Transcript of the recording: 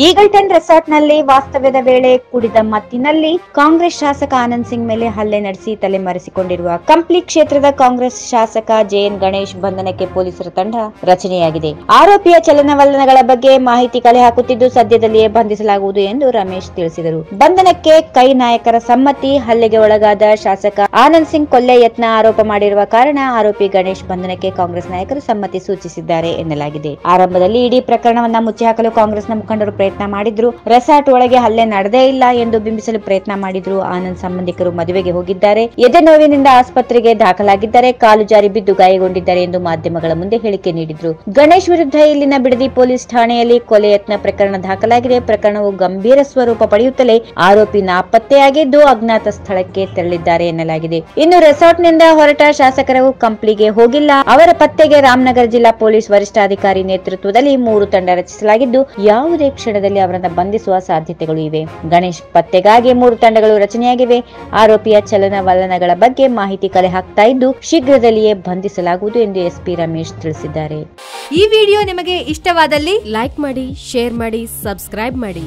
Eagleton ರೆಸಾರ್ಟ್ನಲ್ಲಿ ವಾಸ್ತವ್ಯದ ವೇಳೆ ಕುಡಿದ ಮತ್ತಿನಲ್ಲಿ ಕಾಂಗ್ರೆಸ್ ಶಾಸಕ ಆನಂದ್ ಸಿಂಗ್ ಮೇಲೆ ಹಲ್ಲೆ ನಡೆಸಿ ತಲೆಮರೆಸಿಕೊಂಡಿರುವ ಕಂಪ್ಲಿ ಕ್ಷೇತ್ರದ ಕಾಂಗ್ರೆಸ್ ಶಾಸಕ ಜೆಎನ್ ಗಣೇಶ್ ಬಂಧನಕ್ಕೆ ಪೊಲೀಸರ ತಂಡ ರಚನೆಯಾಗಿದೆ. ಆರೋಪಿಯ ಚಲನವಲನಗಳ ಬಗ್ಗೆ ಮಾಹಿತಿ ಕಲೆ ಹಾಕುತ್ತಿದ್ದು ಸದ್ಯದಲ್ಲಿಯೇ ಬಂಧಿಸಲಾಗುವುದು ಎಂದು ರಮೇಶ್ ತಿಳಿಸಿದರು. ಬಂಧನಕ್ಕೆ ಕೈ ನಾಯಕರ ಸಮ್ಮತಿ. ಹಲ್ಲೆಗೆ ಒಳಗಾದ ಶಾಸಕ ಆನಂದ್ ಸಿಂಗ್ ಕೊಲೆ ಯತ್ನ ಆರೋಪ ಮಾಡಿರುವ ಕಾರಣ ಆರೋಪಿ ಗಣೇಶ್ ಬಂಧನಕ್ಕೆ ಕಾಂಗ್ರೆಸ್ ನಾಯಕರು ಸಮ್ಮತಿ ಸೂಚಿಸಿದ್ದಾರೆ ಎನ್ನಲಾಗಿದೆ. ಆರಂಭದಲ್ಲಿ ಇಡೀ ಪ್ರಕರಣವನ್ನ ಮುಚ್ಚಿಹಾಕಲು ಕಾಂಗ್ರೆಸ್ನ ಮುಖಂಡರು ಪ್ರಯತ್ನ ಮಾಡಿದ್ರು. ರೆಸಾರ್ಟ್ ಒಳಗೆ ಹಲ್ಲೆ ನಡೆದೇ ಇಲ್ಲ ಎಂದು ಬಿಂಬಿಸಲು ಪ್ರಯತ್ನ ಮಾಡಿದ್ರು. ಆನಂದ್ ಸಂಬಂಧಿಕರು ಮದುವೆಗೆ ಹೋಗಿದ್ದಾರೆ, ಎದೆ ನೋವಿನಿಂದ ಆಸ್ಪತ್ರೆಗೆ ದಾಖಲಾಗಿದ್ದಾರೆ, ಕಾಲು ಜಾರಿ ಬಿದ್ದು ಗಾಯಗೊಂಡಿದ್ದಾರೆ ಎಂದು ಮಾಧ್ಯಮಗಳ ಮುಂದೆ ಹೇಳಿಕೆ ನೀಡಿದ್ರು. ಗಣೇಶ್ ವಿರುದ್ಧ ಇಲ್ಲಿನ ಬಿಡದಿ ಪೊಲೀಸ್ ಠಾಣೆಯಲ್ಲಿ ಕೊಲೆ ಯತ್ನ ಪ್ರಕರಣ ದಾಖಲಾಗಿದೆ. ಪ್ರಕರಣವು ಗಂಭೀರ ಸ್ವರೂಪ ಪಡೆಯುತ್ತಲೇ ಆರೋಪಿ ನಾಪತ್ತೆಯಾಗಿದ್ದು ಅಜ್ಞಾತ ಸ್ಥಳಕ್ಕೆ ತೆರಳಿದ್ದಾರೆ ಎನ್ನಲಾಗಿದೆ. ಇನ್ನು ರೆಸಾರ್ಟ್ನಿಂದ ಹೊರಟ ಶಾಸಕರು ಕಂಪ್ಲಿಗೆ ಹೋಗಿಲ್ಲ. ಅವರ ಪತ್ತೆಗೆ ರಾಮನಗರ ಜಿಲ್ಲಾ ಪೊಲೀಸ್ ವರಿಷ್ಠಾಧಿಕಾರಿ ನೇತೃತ್ವದಲ್ಲಿ 3 ತಂಡ ರಚಿಸಲಾಗಿದ್ದು ಯಾವುದೇ ಕ್ಷಣದಲ್ಲಿ ಅವರನ್ನು ಬಂಧಿಸುವ ಸಾಧ್ಯತೆಗಳು ಇವೆ. ಗಣೇಶ್ ಪತ್ತೆಗಾಗಿ 3 ತಂಡಗಳು ರಚನೆಯಾಗಿವೆ. ಆರೋಪಿಯ ಚಲನವಲನಗಳ ಬಗ್ಗೆ ಮಾಹಿತಿ ಕಲೆ ಹಾಕ್ತಾ ಇದ್ದು ಶೀಘ್ರದಲ್ಲಿಯೇ ಬಂಧಿಸಲಾಗುವುದು ಎಂದು ಎಸ್ಪಿ ರಮೇಶ್ ತಿಳಿಸಿದ್ದಾರೆ. ಈ ವಿಡಿಯೋ ನಿಮಗೆ ಇಷ್ಟವಾದಲ್ಲಿ ಲೈಕ್ ಮಾಡಿ, ಶೇರ್ ಮಾಡಿ, ಸಬ್ಸ್ಕ್ರೈಬ್ ಮಾಡಿ.